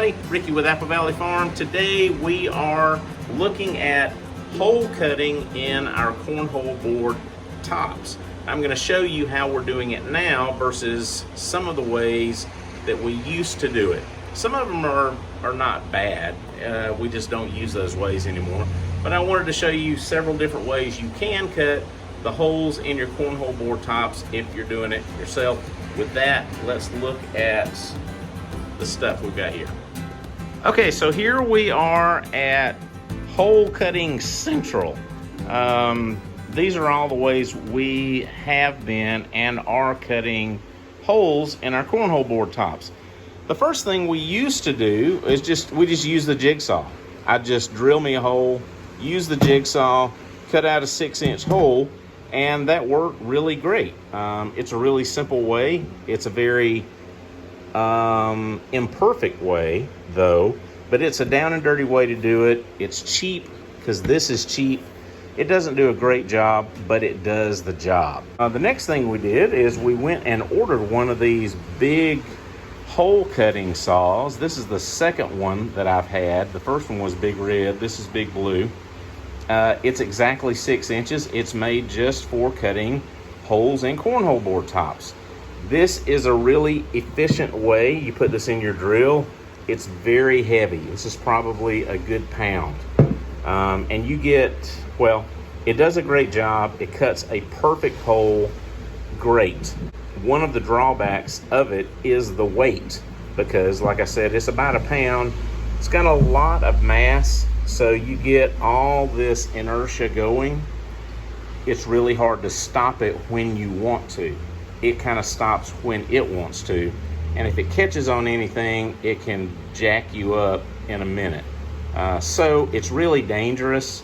everybody, Ricky with Apple Valley Farm. Today we are looking at hole cutting in our cornhole board tops. I'm going to show you how we're doing it now versus some of the ways that we used to do it. Some of them are not bad, we just don't use those ways anymore. But I wanted to show you several different ways you can cut the holes in your cornhole board tops if you're doing it yourself. With that, let's look at the stuff we've got here. Okay, so here we are at Hole Cutting Central. These are all the ways we have been and are cutting holes in our cornhole board tops. The first thing we used to do is we just use the jigsaw. I'd just drill me a hole, use the jigsaw, cut out a 6-inch hole, and that worked really great. It's a really simple way. It's a very imperfect way though, but it's a down and dirty way to do it. It's cheap because this is cheap. It doesn't do a great job, but it does the job. The next thing we did is we went and ordered one of these big hole cutting saws. This is the second one that I've had. The first one was Big Red. This is Big Blue. It's exactly 6 inches. It's made just for cutting holes in cornhole board tops. This is a really efficient way. You put this in your drill. It's very heavy. This is probably a good pound. And you get, well, it does a great job. It cuts a perfect hole great. One of the drawbacks of it is the weight, because like I said, it's about a pound. It's got a lot of mass, so you get all this inertia going. It's really hard to stop it when you want to. It kind of stops when it wants to. And if it catches on anything, it can jack you up in a minute. So it's really dangerous,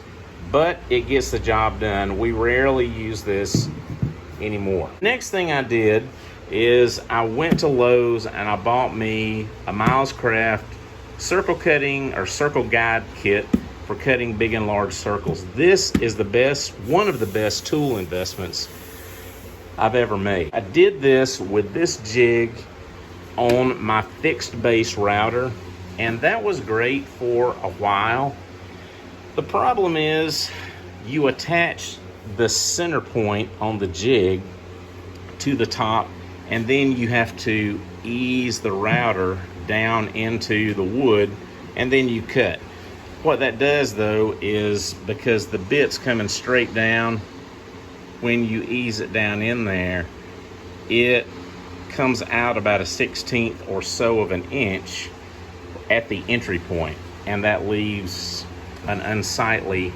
but it gets the job done. We rarely use this anymore. Next thing I did is I went to Lowe's and I bought me a Milescraft circle cutting or circle guide kit for cutting big and large circles. This is the best, one of the best tool investments I've ever made. I did this with this jig on my fixed base router, and that was great for a while. The problem is you attach the center point on the jig to the top, and then you have to ease the router down into the wood, and then you cut. What that does though is, because the bit's coming straight down, when you ease it down in there, it comes out about a 1/16 or so of an inch at the entry point, and that leaves an unsightly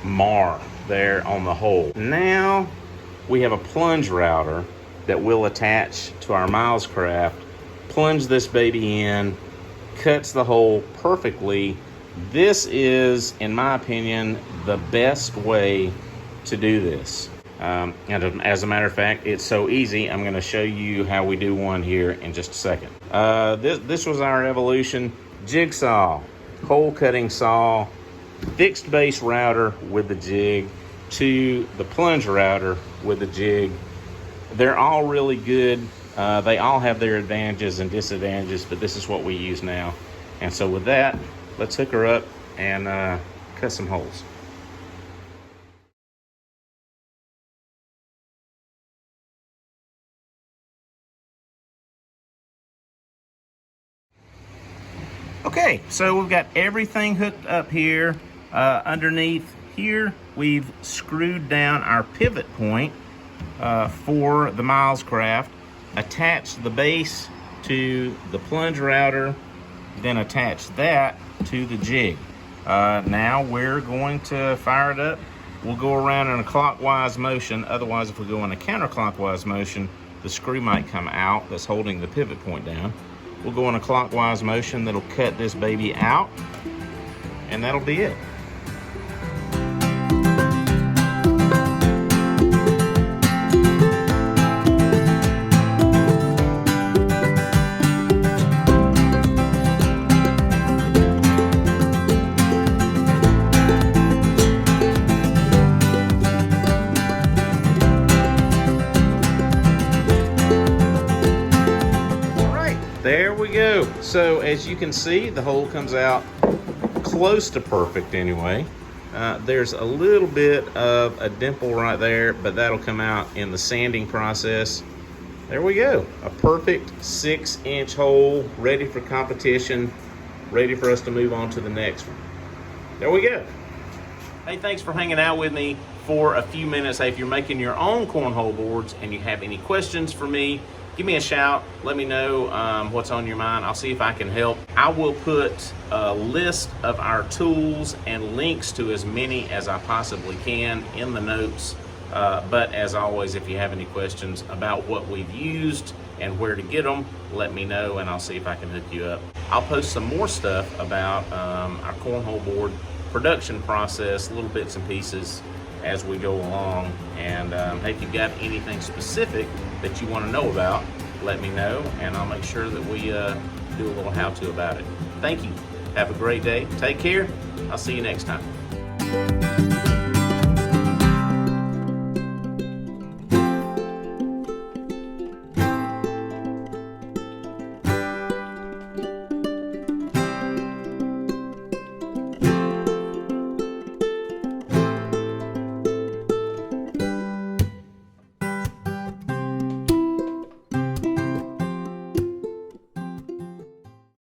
mar there on the hole. Now we have a plunge router that will attach to our Milescraft, plunge this baby in, cuts the hole perfectly. This is, in my opinion, the best way to do this. And as a matter of fact, it's so easy, I'm going to show you how we do one here in just a second. This was our evolution. Jigsaw, hole cutting saw, fixed base router with the jig, to the plunge router with the jig. They're all really good. They all have their advantages and disadvantages, but this is what we use now. And so with that, let's hook her up and cut some holes. Okay, so we've got everything hooked up here. Underneath here, we've screwed down our pivot point for the Milescraft, attached the base to the plunge router, then attach that to the jig. Now we're going to fire it up. We'll go around in a clockwise motion. Otherwise, if we go in a counterclockwise motion, the screw might come out that's holding the pivot point down. We'll go in a clockwise motion that'll cut this baby out, and that'll be it. There we go. So as you can see, the hole comes out close to perfect anyway. There's a little bit of a dimple right there, but that'll come out in the sanding process. There we go, a perfect 6-inch hole, ready for competition, ready for us to move on to the next one. There we go. Hey, thanks for hanging out with me for a few minutes. Hey, if you're making your own cornhole boards and you have any questions for me, give me a shout. Let me know what's on your mind. I'll see if I can help. I will put a list of our tools and links to as many as I possibly can in the notes. But as always, if you have any questions about what we've used and where to get them, let me know and I'll see if I can hook you up. I'll post some more stuff about our cornhole board production process, little bits and pieces as we go along. And hey, if you've got anything specific that you want to know about, let me know and I'll make sure that we do a little how-to about it. Thank you. Have a great day. Take care. I'll see you next time.